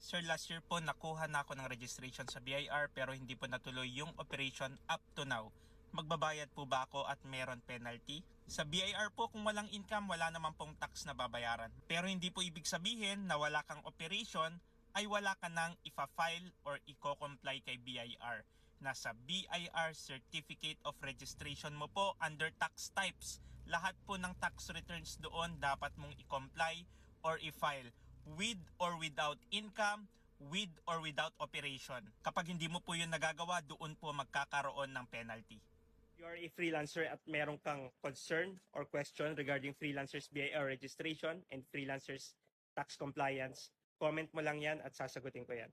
Sir, last year po nakuha na ako ng registration sa BIR pero hindi po natuloy yung operation up to now. Magbabayad po ba ako at meron penalty? Sa BIR po kung walang income wala naman pong tax na babayaran. Pero hindi po ibig sabihin na wala kang operation ay wala ka nang ifa-file or i-comply kay BIR. Nasa BIR Certificate of Registration mo po under tax types. Lahat po ng tax returns doon dapat mong i-comply or i-file with or without income, with or without operation. Kapag hindi mo po yun nagagawa, doon po magkakaroon ng penalty. You are a freelancer at meron kang concern or question regarding freelancers BIR registration and freelancers tax compliance, comment mo lang yan at sasagutin ko yan.